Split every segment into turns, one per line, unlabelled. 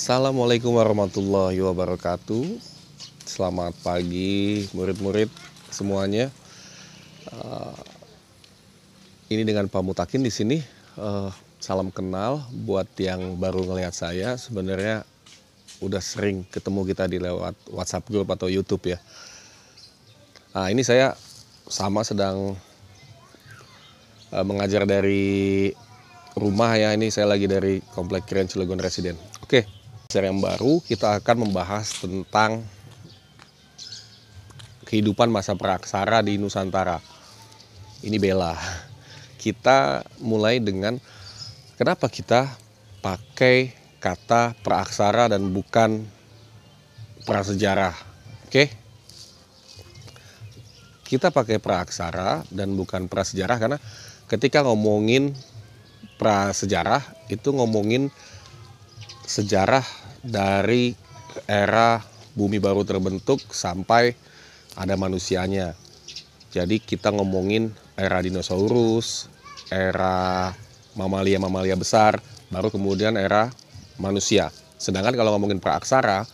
Assalamualaikum warahmatullahi wabarakatuh. Selamat pagi murid-murid semuanya. Ini dengan Pak Mutakin di sini. Salam kenal buat yang baru ngelihat saya. Sebenarnya udah sering ketemu kita di lewat WhatsApp group atau YouTube ya. Ini saya sedang mengajar dari rumah ya. Ini saya lagi dari Komplek Keren Cilegon Residen. Oke, seri yang baru kita akan membahas tentang kehidupan masa praaksara di Nusantara. Ini Bella. Kita mulai dengan kenapa kita pakai kata praaksara dan bukan prasejarah. Oke? Kita pakai praaksara dan bukan prasejarah karena ketika ngomongin prasejarah itu ngomongin sejarah dari era bumi baru terbentuk sampai ada manusianya. Jadi kita ngomongin era dinosaurus, era mamalia besar, baru kemudian era manusia. Sedangkan kalau ngomongin praaksara,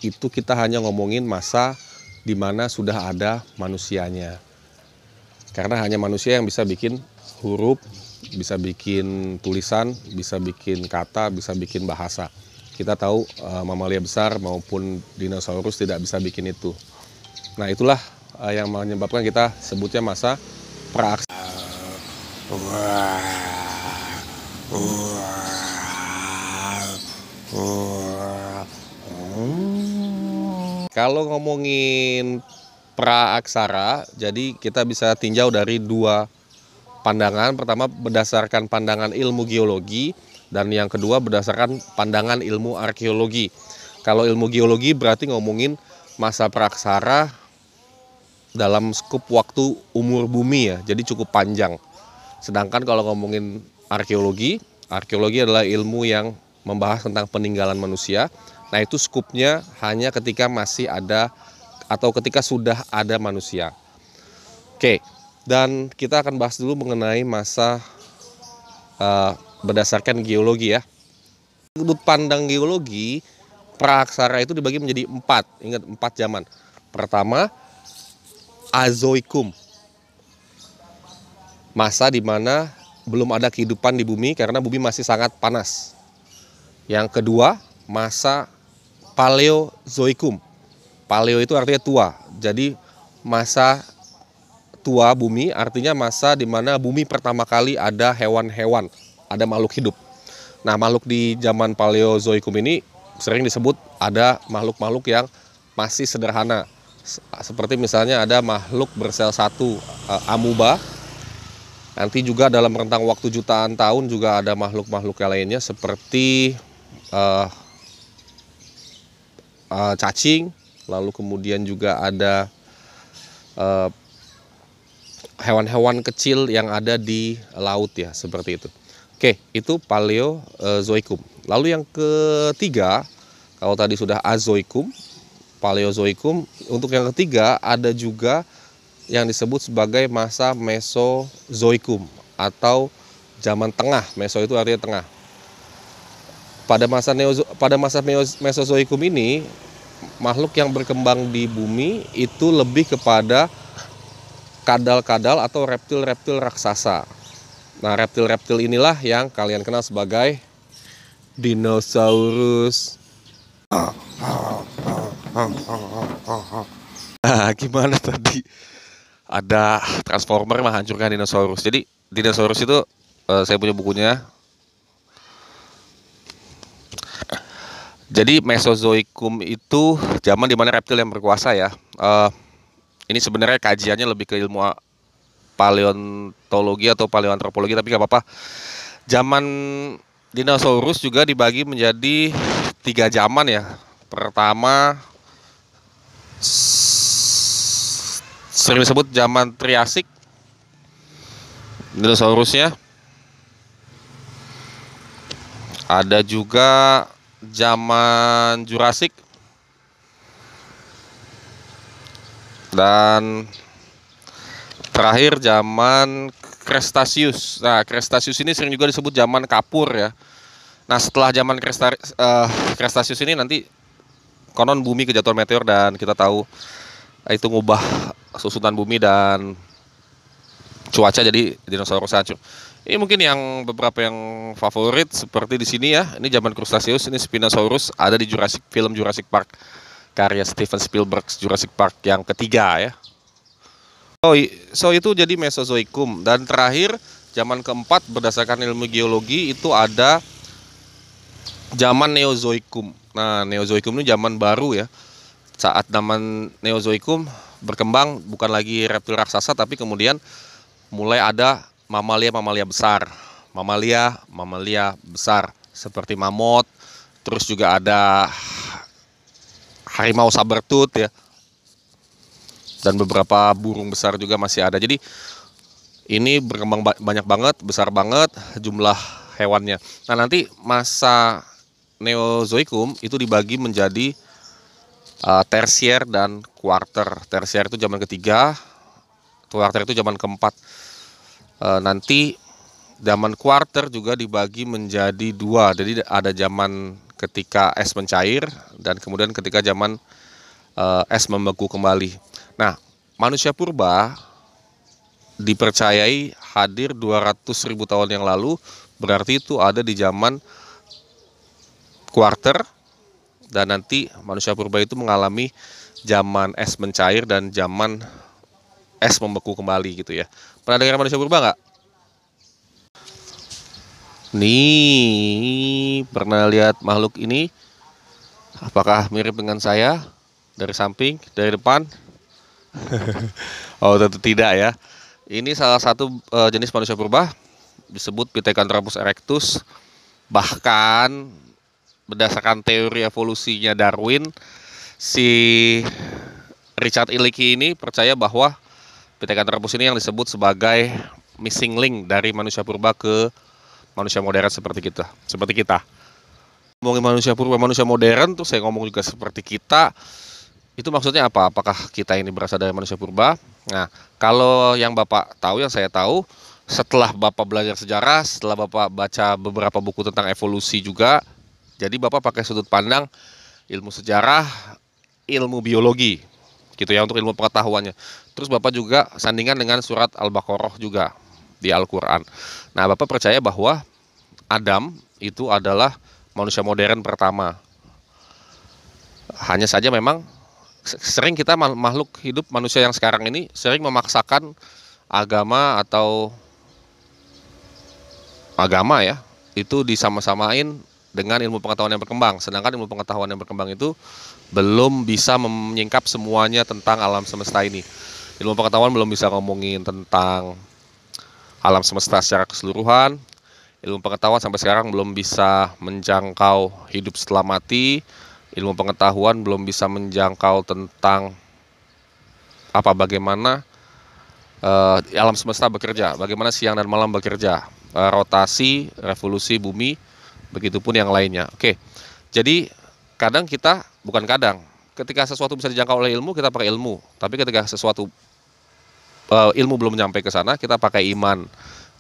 itu kita hanya ngomongin masa di mana sudah ada manusianya. Karena hanya manusia yang bisa bikin huruf, bisa bikin tulisan, bisa bikin kata, bisa bikin bahasa. Kita tahu mamalia besar maupun dinosaurus tidak bisa bikin itu. Nah, itulah yang menyebabkan kita sebutnya masa praaksara. Kalau ngomongin praaksara, jadi kita bisa tinjau dari dua pandangan. Pertama berdasarkan pandangan ilmu geologi dan yang kedua berdasarkan pandangan ilmu arkeologi. Kalau ilmu geologi berarti ngomongin masa praaksara dalam skup waktu umur bumi ya, jadi cukup panjang. Sedangkan kalau ngomongin arkeologi adalah ilmu yang membahas tentang peninggalan manusia. Nah, itu skupnya hanya ketika masih ada atau ketika sudah ada manusia. Oke. Dan kita akan bahas dulu mengenai masa berdasarkan geologi ya. Sudut pandang geologi, praaksara itu dibagi menjadi 4. Ingat 4 zaman. Pertama, Azoikum. Masa di mana belum ada kehidupan di bumi karena bumi masih sangat panas. Yang kedua, masa Paleozoikum. Paleo itu artinya tua. Jadi masa tua bumi artinya masa di mana bumi pertama kali ada hewan-hewan, ada makhluk hidup. Nah, makhluk di zaman Paleozoikum ini sering disebut ada makhluk-makhluk yang masih sederhana. Seperti misalnya ada makhluk bersel satu, amuba. Nanti juga dalam rentang waktu jutaan tahun juga ada makhluk-makhluk yang lainnya seperti cacing. Lalu kemudian juga ada hewan-hewan kecil yang ada di laut ya, seperti itu. Oke, itu Paleozoikum. Lalu yang ketiga, kalau tadi sudah Azoikum, Paleozoikum, untuk yang ketiga ada juga yang disebut sebagai masa Mesozoikum atau zaman tengah. Meso itu artinya tengah. Pada masa Mesozoikum ini, makhluk yang berkembang di bumi itu lebih kepada kadal-kadal atau reptil-reptil raksasa. Nah, reptil-reptil inilah yang kalian kenal sebagai dinosaurus. Gimana tadi? Ada transformer menghancurkan dinosaurus. Jadi dinosaurus itu saya punya bukunya. Jadi Mesozoikum itu zaman dimana reptil yang berkuasa ya. Ini sebenarnya kajiannya lebih ke ilmu paleontologi atau paleoantropologi, tapi gak apa-apa. Zaman dinosaurus juga dibagi menjadi 3 zaman ya. Pertama sering disebut zaman Triasik, dinosaurusnya. Ada juga zaman Jurassic. Dan terakhir zaman Cretaceous. Nah, Cretaceous ini sering juga disebut zaman kapur ya. Nah, setelah zaman Cretaceous ini nanti konon bumi kejatuhan meteor dan kita tahu itu ngubah susunan bumi dan cuaca, jadi dinosaurus hancur. Ini mungkin yang beberapa yang favorit seperti di sini ya. Ini zaman Cretaceous, ini Spinosaurus ada di film Jurassic Park karya Steven Spielberg, Jurassic Park yang ketiga ya. So itu jadi Mesozoikum, dan terakhir zaman keempat berdasarkan ilmu geologi itu ada zaman Neozoikum. Nah, Neozoikum ini zaman baru ya. Saat zaman Neozoikum berkembang bukan lagi reptil raksasa, tapi kemudian mulai ada mamalia besar seperti mamut, terus juga ada harimau sabertooth ya, dan beberapa burung besar juga masih ada. Jadi ini berkembang banyak banget, besar banget jumlah hewannya. Nah, nanti masa Neozoikum itu dibagi menjadi tersier dan kuarter. Tersier itu zaman ketiga, kuarter itu zaman keempat. Nanti zaman kuarter juga dibagi menjadi dua. Jadi ada zaman ketika es mencair dan kemudian ketika zaman es membeku kembali. Nah, manusia purba dipercayai hadir 200.000 tahun yang lalu, berarti itu ada di zaman kuarter, dan nanti manusia purba itu mengalami zaman es mencair dan zaman es membeku kembali gitu ya. Pernah dengar manusia purba nggak? Nih, pernah lihat makhluk ini? Apakah mirip dengan saya? Dari samping, dari depan? Oh, tentu tidak ya. Ini salah satu jenis manusia purba, disebut Pithecanthropus erectus. Bahkan berdasarkan teori evolusinya Darwin, si Richard Illicky ini percaya bahwa Pithecanthropus ini yang disebut sebagai missing link dari manusia purba ke manusia modern seperti kita. Ngomongin manusia purba, manusia modern tuh saya ngomong juga seperti kita. Itu maksudnya apa? Apakah kita ini berasal dari manusia purba? Nah, kalau yang Bapak tahu, yang saya tahu, setelah Bapak belajar sejarah, setelah Bapak baca beberapa buku tentang evolusi juga, jadi Bapak pakai sudut pandang ilmu sejarah, ilmu biologi, gitu ya, untuk ilmu pengetahuannya. Terus Bapak juga sandingan dengan surat Al-Baqarah juga di Al-Quran. Nah, Bapak percaya bahwa Adam itu adalah manusia modern pertama. Hanya saja memang sering kita makhluk hidup manusia yang sekarang ini sering memaksakan agama ya, itu disama-samain dengan ilmu pengetahuan yang berkembang. Sedangkan ilmu pengetahuan yang berkembang itu belum bisa menyingkap semuanya tentang alam semesta ini. Ilmu pengetahuan belum bisa ngomongin tentang alam semesta secara keseluruhan. Ilmu pengetahuan sampai sekarang belum bisa menjangkau hidup setelah mati. Ilmu pengetahuan belum bisa menjangkau tentang bagaimana alam semesta bekerja, bagaimana siang dan malam bekerja, rotasi, revolusi bumi, begitupun yang lainnya. Oke, jadi ketika sesuatu bisa dijangkau oleh ilmu, kita pakai ilmu. Tapi ketika sesuatu ilmu belum sampai ke sana, kita pakai iman.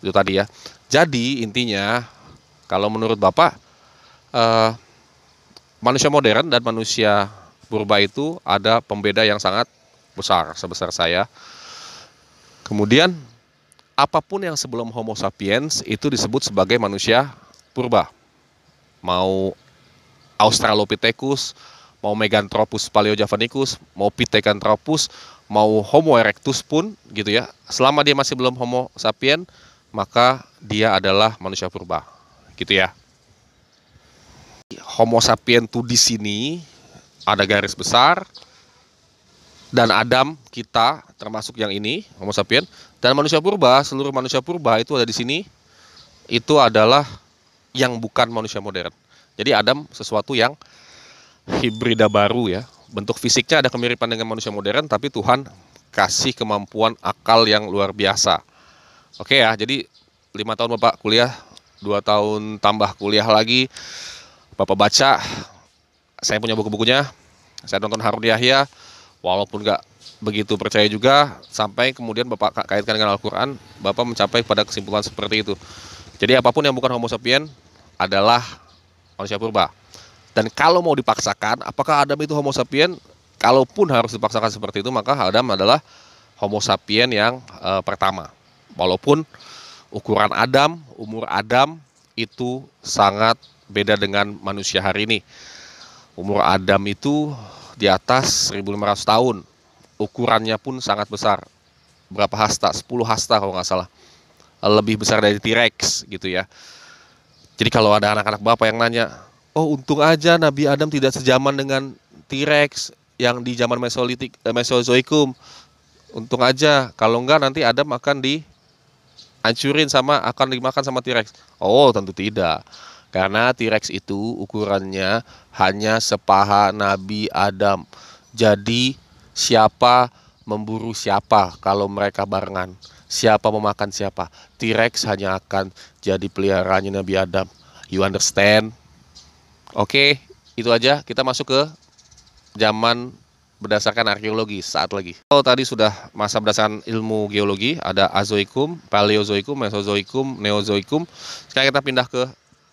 Itu tadi ya. Jadi intinya, kalau menurut Bapak, manusia modern dan manusia purba itu ada pembeda yang sangat besar, sebesar saya. Kemudian, apapun yang sebelum Homo sapiens itu disebut sebagai manusia purba. Mau Australopithecus, mau Meganthropus paleojavanicus, mau Pithecanthropus, mau Homo erectus pun gitu ya. Selama dia masih belum Homo sapien, maka dia adalah manusia purba. Gitu ya. Homo sapien tuh di sini ada garis besar, dan Adam kita termasuk yang ini Homo sapien, dan manusia purba, seluruh manusia purba itu ada di sini, itu adalah yang bukan manusia modern. Jadi Adam sesuatu yang hibrida baru ya, bentuk fisiknya ada kemiripan dengan manusia modern, tapi Tuhan kasih kemampuan akal yang luar biasa. Oke ya, jadi 5 tahun Bapak kuliah, 2 tahun tambah kuliah lagi, Bapak baca, saya punya buku-bukunya, saya nonton Harun Yahya, walaupun nggak begitu percaya juga, sampai kemudian Bapak kaitkan dengan Al-Quran, Bapak mencapai pada kesimpulan seperti itu. Jadi apapun yang bukan Homo sapien adalah manusia purba. Dan kalau mau dipaksakan, apakah Adam itu Homo sapien? Kalaupun harus dipaksakan seperti itu, maka Adam adalah Homo sapien yang pertama. Walaupun ukuran Adam, umur Adam itu sangat beda dengan manusia hari ini. Umur Adam itu di atas 1500 tahun. Ukurannya pun sangat besar. Berapa hasta? 10 hasta kalau nggak salah. Lebih besar dari T-Rex gitu ya. Jadi kalau ada anak-anak bapak yang nanya, oh untung aja Nabi Adam tidak sejaman dengan T-Rex yang di zaman Mesozoikum. Untung aja, kalau enggak nanti Adam akan akan dimakan sama T-Rex. Oh tentu tidak. Karena T-Rex itu ukurannya hanya sepaha Nabi Adam. Jadi siapa memburu siapa kalau mereka barengan? Siapa memakan siapa? T-Rex hanya akan jadi peliharaannya Nabi Adam. You understand? Oke, itu aja. Kita masuk ke zaman berdasarkan arkeologi saat lagi. Kalau tadi sudah masa berdasarkan ilmu geologi, ada Azoikum, Paleozoikum, Mesozoikum, Neozoikum. Sekarang kita pindah ke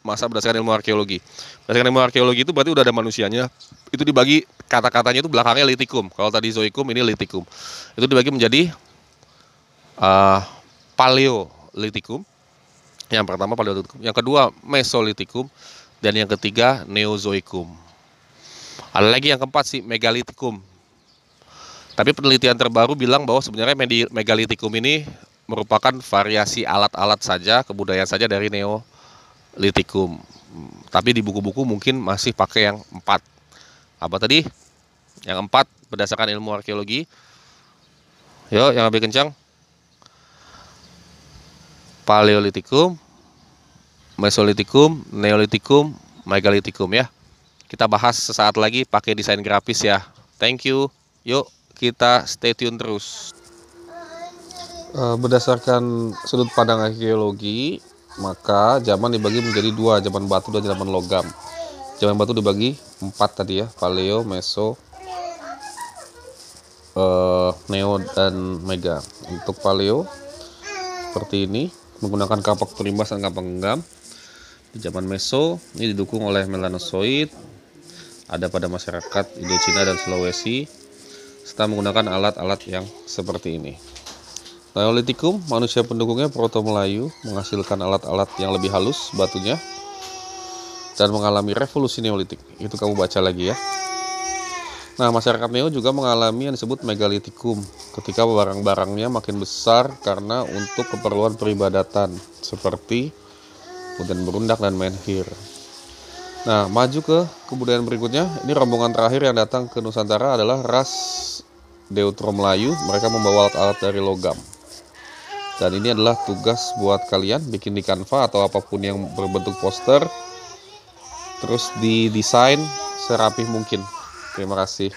masa berdasarkan ilmu arkeologi. Berdasarkan ilmu arkeologi itu berarti udah ada manusianya. Itu dibagi kata-katanya itu belakangnya litikum. Kalau tadi zoikum, ini litikum. Itu dibagi menjadi Paleolitikum. Yang pertama Paleolitikum, yang kedua Mesolitikum, dan yang ketiga Neozoikum. Ada lagi yang keempat sih Megalitikum. Tapi penelitian terbaru bilang bahwa sebenarnya Megalitikum ini merupakan variasi alat-alat saja, kebudayaan saja dari Neolitikum. Tapi di buku-buku mungkin masih pakai yang 4. Apa tadi? Yang 4 berdasarkan ilmu arkeologi. Yuk, yang lebih kencang. Paleolitikum, Mesolitikum, Neolitikum, Megalitikum ya. Kita bahas sesaat lagi pakai desain grafis ya. Thank you. Yuk kita stay tune terus. Berdasarkan sudut pandang arkeologi, maka zaman dibagi menjadi 2, zaman batu dan zaman logam. Zaman batu dibagi 4 tadi ya, Paleo, Meso, Neo dan Mega. Untuk Paleo seperti ini, menggunakan kapak terimbas dan kapak genggam. Di zaman Meso ini didukung oleh melanozoid, ada pada masyarakat Indochina dan Sulawesi, serta menggunakan alat-alat yang seperti ini. Neolitikum, manusia pendukungnya Proto Melayu, menghasilkan alat-alat yang lebih halus batunya dan mengalami revolusi Neolitik. Itu kamu baca lagi ya. Nah, masyarakat Neo juga mengalami yang disebut Megalitikum, ketika barang-barangnya makin besar karena untuk keperluan peribadatan seperti kemudian berundak dan menhir. Nah, maju ke kebudayaan berikutnya. Ini rombongan terakhir yang datang ke Nusantara adalah ras Deutero Melayu. Mereka membawa alat-alat dari logam. Dan ini adalah tugas buat kalian, bikin di Canva atau apapun yang berbentuk poster, terus didesain serapih mungkin. Terima kasih.